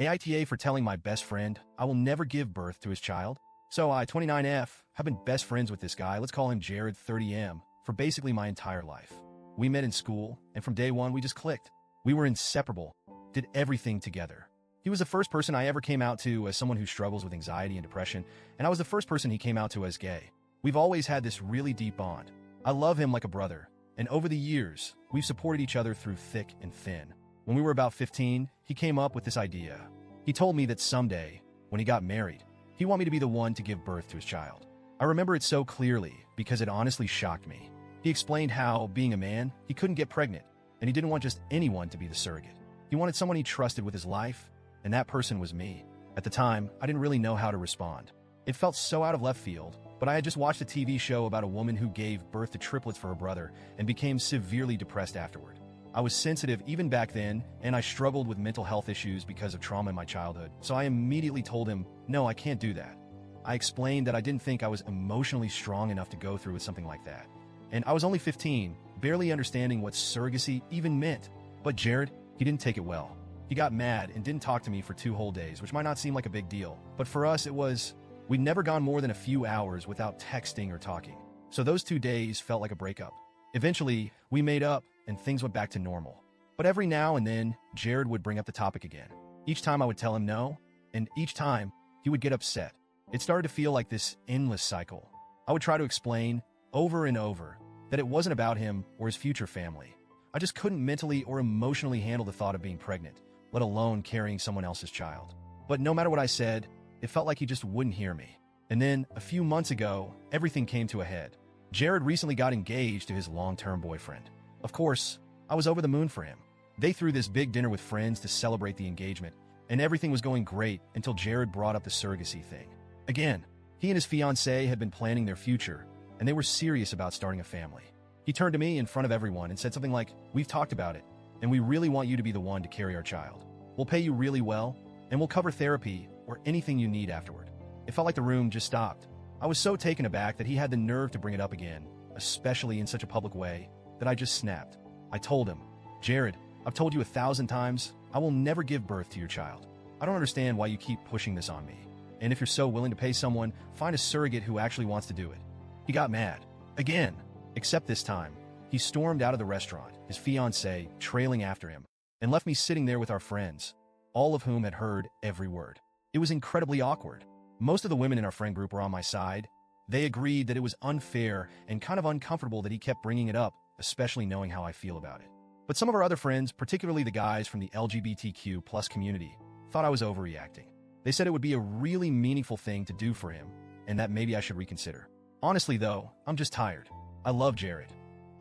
AITA for telling my best friend I will never give birth to his child. So I, 29F, have been best friends with this guy, let's call him Jared 30M, for basically my entire life. We met in school, and from day one we just clicked. We were inseparable, did everything together. He was the first person I ever came out to as someone who struggles with anxiety and depression, and I was the first person he came out to as gay. We've always had this really deep bond. I love him like a brother, and over the years, we've supported each other through thick and thin. When we were about 15, he came up with this idea. He told me that someday, when he got married, he wanted me to be the one to give birth to his child. I remember it so clearly because it honestly shocked me. He explained how, being a man, he couldn't get pregnant, and he didn't want just anyone to be the surrogate. He wanted someone he trusted with his life, and that person was me. At the time, I didn't really know how to respond. It felt so out of left field, but I had just watched a TV show about a woman who gave birth to triplets for her brother and became severely depressed afterward. I was sensitive even back then, and I struggled with mental health issues because of trauma in my childhood, so I immediately told him, no, I can't do that. I explained that I didn't think I was emotionally strong enough to go through with something like that. And I was only 15, barely understanding what surrogacy even meant. But Jared, he didn't take it well. He got mad and didn't talk to me for 2 whole days, which might not seem like a big deal. But for us, we'd never gone more than a few hours without texting or talking. So those 2 days felt like a breakup. Eventually, we made up and things went back to normal. But every now and then, Jared would bring up the topic again. Each time I would tell him no, and each time he would get upset. It started to feel like this endless cycle. I would try to explain over and over that it wasn't about him or his future family. I just couldn't mentally or emotionally handle the thought of being pregnant, let alone carrying someone else's child. But no matter what I said, it felt like he just wouldn't hear me. And then, a few months ago, everything came to a head. Jared recently got engaged to his long-term boyfriend. Of course, I was over the moon for him. They threw this big dinner with friends to celebrate the engagement, and everything was going great until Jared brought up the surrogacy thing. Again, he and his fiancée had been planning their future, and they were serious about starting a family. He turned to me in front of everyone and said something like, "We've talked about it, and we really want you to be the one to carry our child. We'll pay you really well, and we'll cover therapy or anything you need afterward." It felt like the room just stopped. I was so taken aback that he had the nerve to bring it up again, especially in such a public way, that I just snapped. I told him, "Jared, I've told you 1,000 times, I will never give birth to your child. I don't understand why you keep pushing this on me. And if you're so willing to pay someone, find a surrogate who actually wants to do it." He got mad. Again. Except this time, he stormed out of the restaurant, his fiancée trailing after him, and left me sitting there with our friends, all of whom had heard every word. It was incredibly awkward. Most of the women in our friend group were on my side. They agreed that it was unfair and kind of uncomfortable that he kept bringing it up, especially knowing how I feel about it. But some of our other friends, particularly the guys from the LGBTQ+ community, thought I was overreacting. They said it would be a really meaningful thing to do for him, and that maybe I should reconsider. Honestly though, I'm just tired. I love Jared.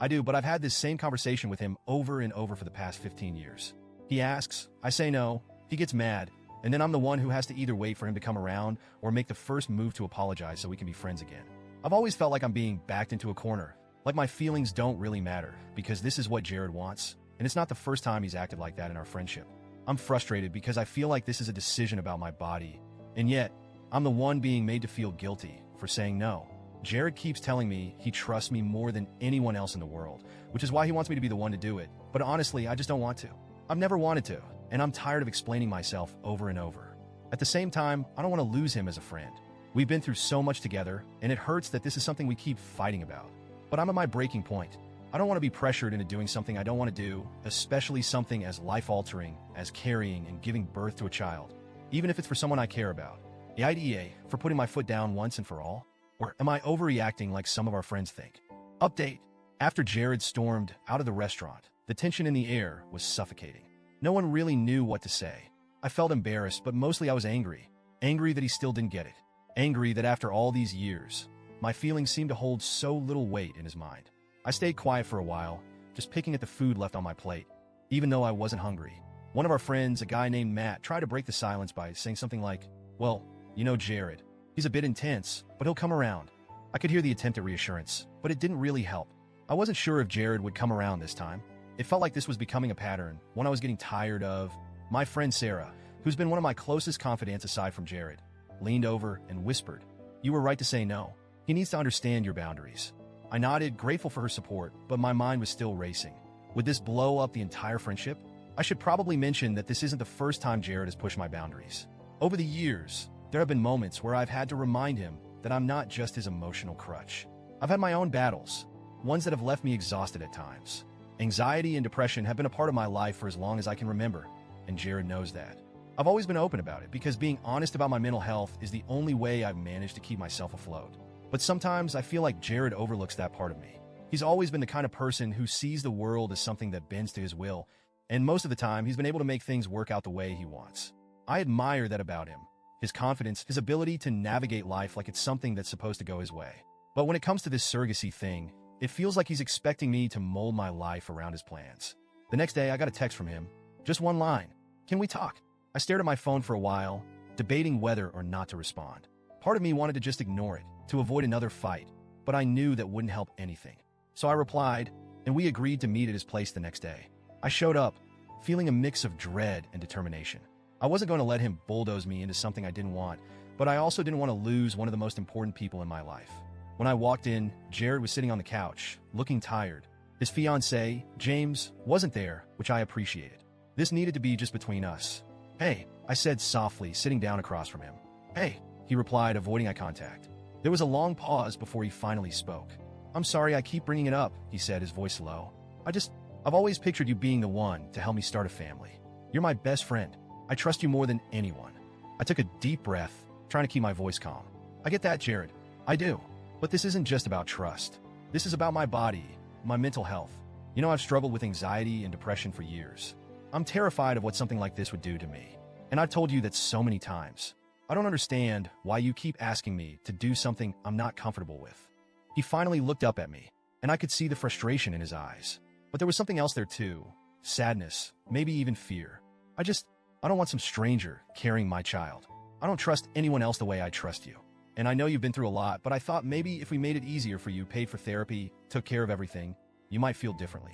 I do, but I've had this same conversation with him over and over for the past 15 years. He asks, I say no, he gets mad, and then I'm the one who has to either wait for him to come around or make the first move to apologize so we can be friends again. I've always felt like I'm being backed into a corner, like my feelings don't really matter, because this is what Jared wants, and it's not the first time he's acted like that in our friendship. I'm frustrated because I feel like this is a decision about my body, and yet, I'm the one being made to feel guilty for saying no. Jared keeps telling me he trusts me more than anyone else in the world, which is why he wants me to be the one to do it, but honestly, I just don't want to. I've never wanted to, and I'm tired of explaining myself over and over. At the same time, I don't want to lose him as a friend. We've been through so much together, and it hurts that this is something we keep fighting about. But I'm at my breaking point. I don't want to be pressured into doing something I don't want to do, especially something as life-altering as carrying and giving birth to a child, even if it's for someone I care about. The IDEA for putting my foot down once and for all? Or am I overreacting like some of our friends think? Update. After Jared stormed out of the restaurant, the tension in the air was suffocating. No one really knew what to say. I felt embarrassed, but mostly I was angry. Angry that he still didn't get it. Angry that after all these years, my feelings seemed to hold so little weight in his mind. I stayed quiet for a while, just picking at the food left on my plate, even though I wasn't hungry. One of our friends, a guy named Matt, tried to break the silence by saying something like, "Well, you know Jared. He's a bit intense, but he'll come around." I could hear the attempt at reassurance, but it didn't really help. I wasn't sure if Jared would come around this time. It felt like this was becoming a pattern, one I was getting tired of. My friend Sarah, who's been one of my closest confidants aside from Jared, leaned over and whispered, "You were right to say no. He needs to understand your boundaries." I nodded, grateful for her support, but my mind was still racing. Would this blow up the entire friendship? I should probably mention that this isn't the first time Jared has pushed my boundaries. Over the years, there have been moments where I've had to remind him that I'm not just his emotional crutch. I've had my own battles, ones that have left me exhausted at times. Anxiety and depression have been a part of my life for as long as I can remember, and Jared knows that. I've always been open about it because being honest about my mental health is the only way I've managed to keep myself afloat. But sometimes I feel like Jared overlooks that part of me. He's always been the kind of person who sees the world as something that bends to his will, and most of the time he's been able to make things work out the way he wants. I admire that about him. His confidence, his ability to navigate life like it's something that's supposed to go his way. But when it comes to this surrogacy thing, it feels like he's expecting me to mold my life around his plans. The next day, I got a text from him. Just one line. Can we talk? I stared at my phone for a while, debating whether or not to respond. Part of me wanted to just ignore it, to avoid another fight, but I knew that wouldn't help anything. So I replied, and we agreed to meet at his place the next day. I showed up, feeling a mix of dread and determination. I wasn't going to let him bulldoze me into something I didn't want, but I also didn't want to lose one of the most important people in my life. When I walked in, Jared was sitting on the couch, looking tired. His fiancé, James, wasn't there, which I appreciated. This needed to be just between us. Hey, I said softly, sitting down across from him. Hey, he replied, avoiding eye contact. There was a long pause before he finally spoke. I'm sorry I keep bringing it up, he said, his voice low. I've always pictured you being the one to help me start a family. You're my best friend. I trust you more than anyone. I took a deep breath, trying to keep my voice calm. I get that, Jared. I do. But this isn't just about trust. This is about my body, my mental health. You know, I've struggled with anxiety and depression for years. I'm terrified of what something like this would do to me. And I've told you that so many times. I don't understand why you keep asking me to do something I'm not comfortable with. He finally looked up at me, and I could see the frustration in his eyes. But there was something else there too. Sadness, maybe even fear. I don't want some stranger carrying my child. I don't trust anyone else the way I trust you. And I know you've been through a lot, but I thought maybe if we made it easier for you, paid for therapy, took care of everything, you might feel differently.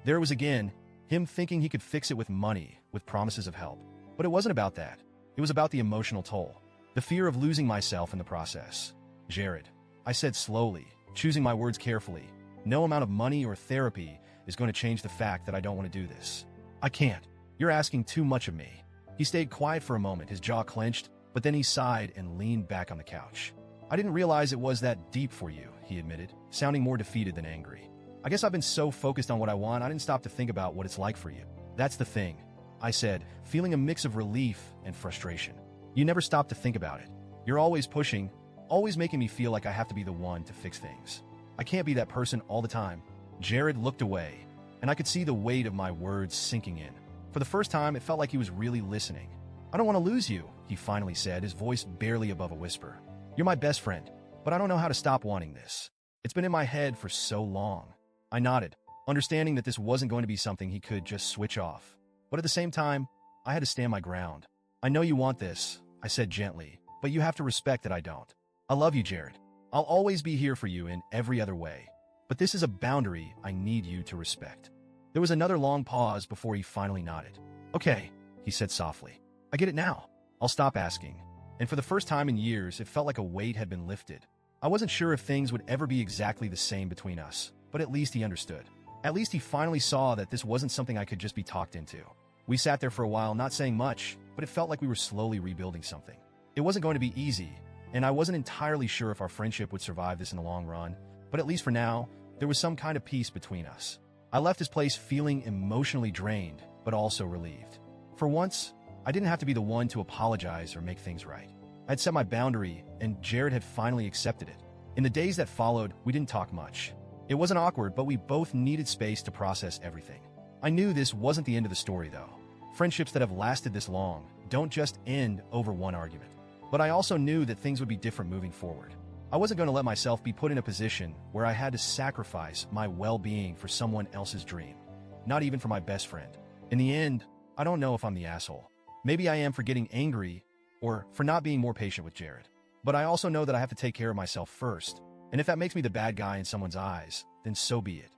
There was again, him thinking he could fix it with money, with promises of help. But it wasn't about that. It was about the emotional toll, the fear of losing myself in the process. Jared, I said slowly, choosing my words carefully, no amount of money or therapy is going to change the fact that I don't want to do this. I can't. You're asking too much of me. He stayed quiet for a moment, his jaw clenched, but then he sighed and leaned back on the couch. I didn't realize it was that deep for you, he admitted, sounding more defeated than angry. I guess I've been so focused on what I want, I didn't stop to think about what it's like for you. That's the thing, I said, feeling a mix of relief and frustration. You never stop to think about it. You're always pushing, always making me feel like I have to be the one to fix things. I can't be that person all the time. Jared looked away, and I could see the weight of my words sinking in. For the first time, it felt like he was really listening. I don't want to lose you, he finally said, his voice barely above a whisper. You're my best friend, but I don't know how to stop wanting this. It's been in my head for so long. I nodded, understanding that this wasn't going to be something he could just switch off. But at the same time, I had to stand my ground. I know you want this, I said gently, but you have to respect that I don't. I love you, Jared. I'll always be here for you in every other way. But this is a boundary I need you to respect. There was another long pause before he finally nodded. Okay, he said softly. I get it now. I'll stop asking. And for the first time in years, it felt like a weight had been lifted. I wasn't sure if things would ever be exactly the same between us, but at least he understood. At least he finally saw that this wasn't something I could just be talked into. We sat there for a while, not saying much, but it felt like we were slowly rebuilding something. It wasn't going to be easy, and I wasn't entirely sure if our friendship would survive this in the long run, but at least for now, there was some kind of peace between us. I left his place feeling emotionally drained, but also relieved. For once, I didn't have to be the one to apologize or make things right. I'd set my boundary, and Jared had finally accepted it. In the days that followed, we didn't talk much. It wasn't awkward, but we both needed space to process everything. I knew this wasn't the end of the story, though. Friendships that have lasted this long don't just end over one argument. But I also knew that things would be different moving forward. I wasn't going to let myself be put in a position where I had to sacrifice my well-being for someone else's dream. Not even for my best friend. In the end, I don't know if I'm the asshole. Maybe I am for getting angry or for not being more patient with Jared. But I also know that I have to take care of myself first. And if that makes me the bad guy in someone's eyes, then so be it.